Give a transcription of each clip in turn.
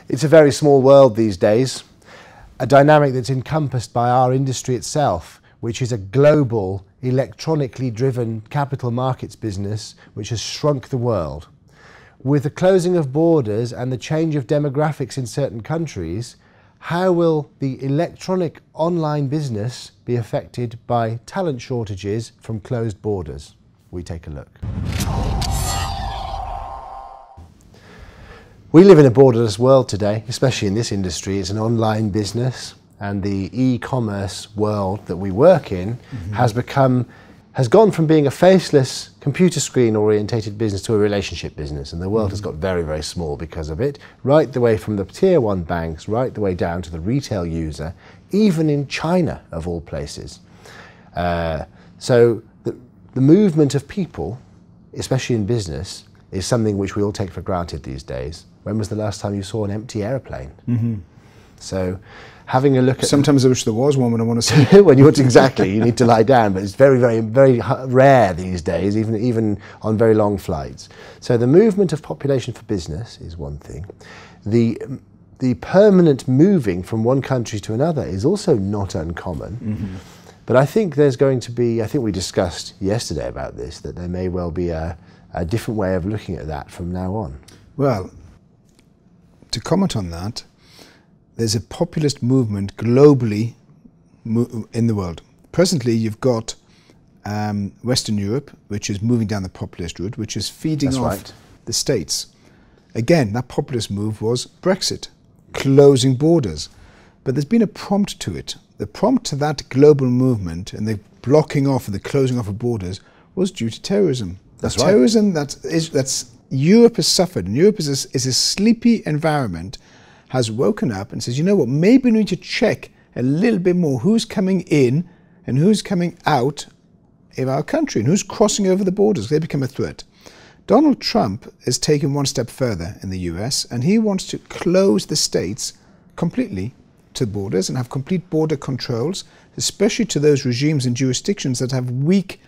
It's a very small world these days, a dynamic that's encompassed by our industry itself, which is a global, electronically driven capital markets business which has shrunk the world. With the closing of borders and the change of demographics in certain countries, how will the electronic online business be affected by talent shortages from closed borders? We take a look. We live in a borderless world today, especially in this industry. It's an online business, and the e-commerce world that we work in has gone from being a faceless computer screen orientated business to a relationship business, and the world has got very, very small because of it, right the way from the tier 1 banks, right the way down to the retail user, even in China of all places. So the movement of people, especially in business, is something which we all take for granted these days. When was the last time you saw an empty aeroplane? So having a look at... Sometimes I wish there was one when I want to see. When you want exactly, you need to lie down, but it's very, very, very rare these days, even on very long flights. So the movement of population for business is one thing. The permanent moving from one country to another is also not uncommon. But I think there's going to be, I think we discussed yesterday about this, that there may well be a different way of looking at that from now on. Well, to comment on that, there's a populist movement globally in the world. Presently, you've got Western Europe, which is moving down the populist route, which is feeding off the States. Again, that populist move was Brexit, closing borders. But there's been a prompt to it. The prompt to that global movement and the blocking off and the closing off of borders was due to terrorism. That's terrorism that's Europe has suffered, and Europe is a sleepy environment, has woken up and says, you know what, maybe we need to check a little bit more who's coming in and who's coming out of our country and who's crossing over the borders. They become a threat. Donald Trump has taken one step further in the US, and he wants to close the states completely to borders and have complete border controls, especially to those regimes and jurisdictions that have weak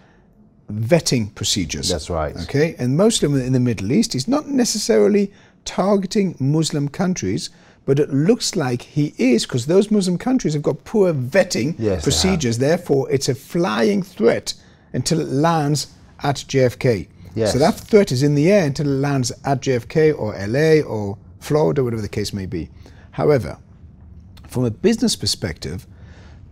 vetting procedures. That's right. Okay, and most of them in the Middle East. He's not necessarily targeting Muslim countries, but it looks like he is, because those Muslim countries have got poor vetting procedures. Therefore, it's a flying threat until it lands at JFK. Yes. So that threat is in the air until it lands at JFK or LA or Florida, whatever the case may be. However, from a business perspective,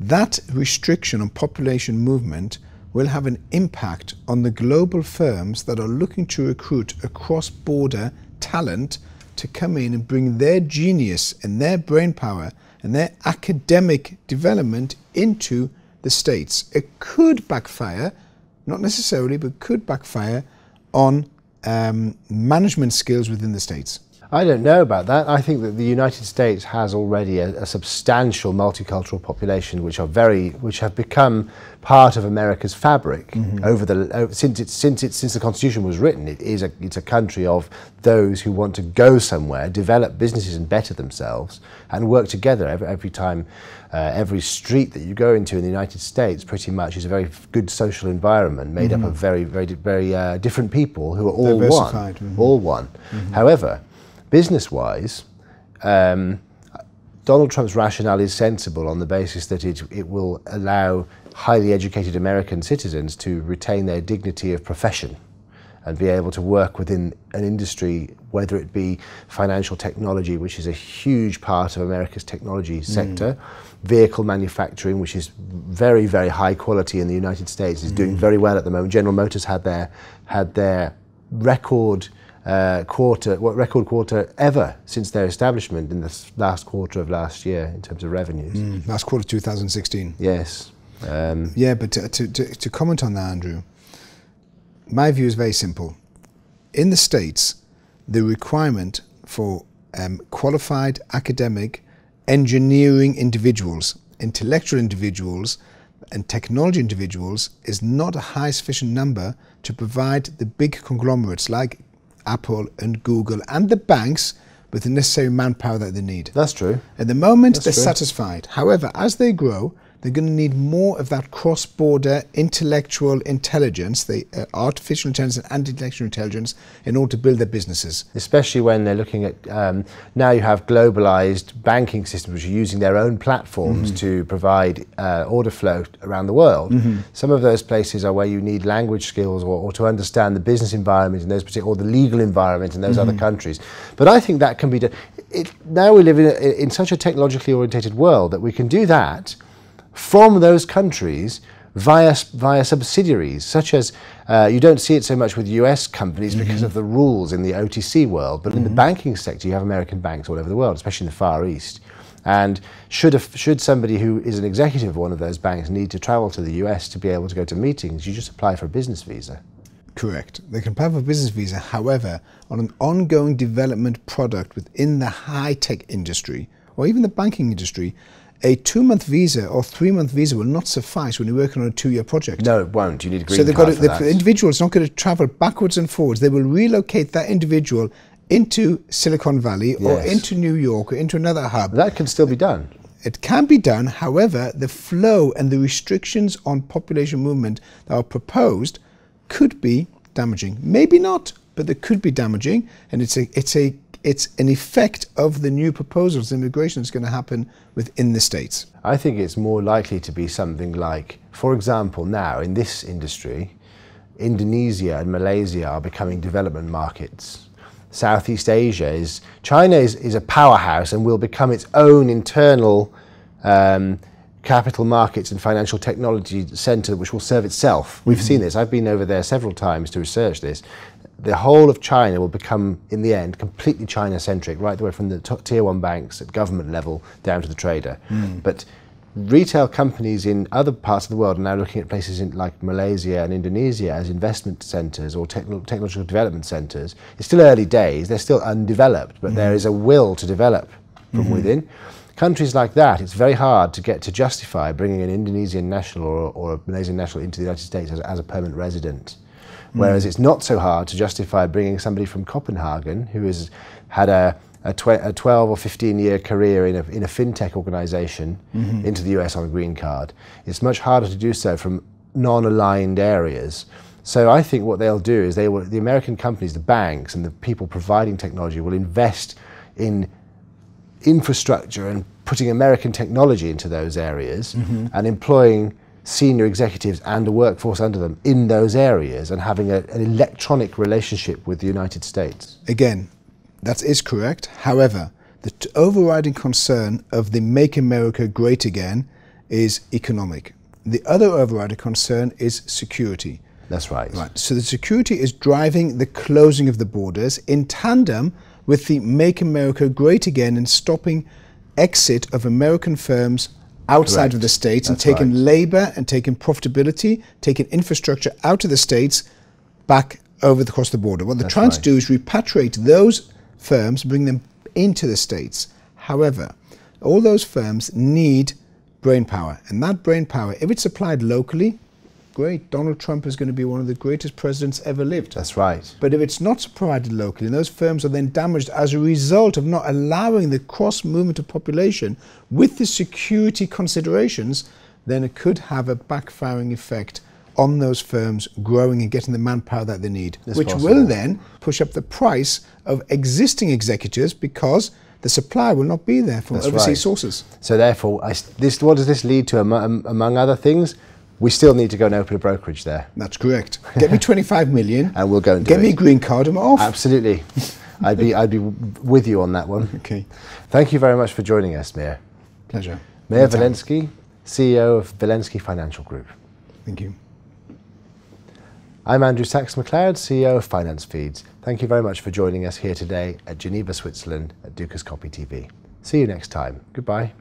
that restriction on population movement will have an impact on the global firms that are looking to recruit a cross-border talent to come in and bring their genius and their brain power and their academic development into the States. It could backfire, not necessarily, but could backfire on management skills within the States. I don't know about that. I think that the United States has already a substantial multicultural population, which have become part of America's fabric since the Constitution was written. It's a country of those who want to go somewhere, develop businesses and better themselves, and work together. Every time, every street that you go into in the United States, pretty much is a very good social environment made up of very, very, very different people who are all one. All one. However, business-wise, Donald Trump's rationale is sensible on the basis that it will allow highly educated American citizens to retain their dignity of profession and be able to work within an industry, whether it be financial technology, which is a huge part of America's technology sector, vehicle manufacturing, which is very, very high quality in the United States, is doing very well at the moment. General Motors had their record quarter ever since their establishment in the last quarter of last year in terms of revenues. Last quarter 2016. Yes. Yeah, but to comment on that, Andrew, my view is very simple. In the States, the requirement for qualified academic engineering individuals, intellectual individuals, and technology individuals is not a high sufficient number to provide the big conglomerates like Apple and Google and the banks with the necessary manpower that they need. That's true. At the moment, they're satisfied. However, as they grow they're going to need more of that cross-border intellectual intelligence, the artificial intelligence and intellectual intelligence, in order to build their businesses. Especially when they're looking at, now you have globalized banking systems which are using their own platforms to provide order flow around the world. Some of those places are where you need language skills or to understand the business environment in those particular, or the legal environment in those other countries. But I think that can be done. Now we live in such a technologically orientated world that we can do that from those countries via subsidiaries, such as, you don't see it so much with US companies because of the rules in the OTC world, but in the banking sector you have American banks all over the world, especially in the Far East. And should somebody who is an executive of one of those banks need to travel to the US to be able to go to meetings, you just apply for a business visa. Correct. They can apply for a business visa. However, on an ongoing development product within the high-tech industry, or even the banking industry, a 2-month visa or 3-month visa will not suffice when you're working on a 2-year project. No, it won't. You need a green card for that. The individual is not going to travel backwards and forwards. They will relocate that individual into Silicon Valley or into New York or into another hub. That can still be done. It can be done. However, the flow and the restrictions on population movement that are proposed could be damaging. Maybe not, but they could be damaging, and it's an effect of the new proposals. Immigration is going to happen within the states. I think it's more likely to be something like, for example, now in this industry, Indonesia and Malaysia are becoming development markets. Southeast Asia China is a powerhouse and will become its own internal capital markets and financial technology centre which will serve itself. We've seen this. I've been over there several times to research this. The whole of China will become, in the end, completely China-centric, right the way from the tier 1 banks at government level down to the trader. But retail companies in other parts of the world are now looking at places like Malaysia and Indonesia as investment centres or technological development centres. It's still early days. They're still undeveloped, but there is a will to develop from within. Countries like that, it's very hard to justify bringing an Indonesian national or a Malaysian national into the United States as a permanent resident. Whereas it's not so hard to justify bringing somebody from Copenhagen who has had a 12 or 15-year career in a fintech organisation into the US on a green card. It's much harder to do so from non-aligned areas. So I think what they'll do is the American companies, the banks and the people providing technology will invest in infrastructure and putting American technology into those areas and employing senior executives and a workforce under them in those areas and having an electronic relationship with the United States. Again, that is correct. However, the overriding concern of the Make America Great Again is economic. The other overriding concern is security. That's right. So the security is driving the closing of the borders in tandem with the Make America Great Again and stopping exit of American firms outside of the States and taking labour and taking profitability, taking infrastructure out of the States back over across the border. What they're trying to do is repatriate those firms, bring them into the States. However, all those firms need brain power, and that brain power, if it's applied locally, great, Donald Trump is going to be one of the greatest presidents ever lived. That's right. But if it's not provided locally, and those firms are then damaged as a result of not allowing the cross-movement of population with the security considerations, then it could have a backfiring effect on those firms growing and getting the manpower that they need, which will then push up the price of existing executives because the supply will not be there from overseas sources. So therefore, what does this lead to, among other things? We still need to go and open a brokerage there. That's correct. Get me 25 million. And we'll go and do it. Get me a green card and we're off. Absolutely. I'd be with you on that one. Okay. Thank you very much for joining us, Meir. Pleasure. Meir Velenski, CEO of Velenski Financial Group. Thank you. I'm Andrew Saks-McLeod, CEO of FinanceFeeds. Thank you very much for joining us here today at Geneva, Switzerland at Dukas Copy TV. See you next time. Goodbye.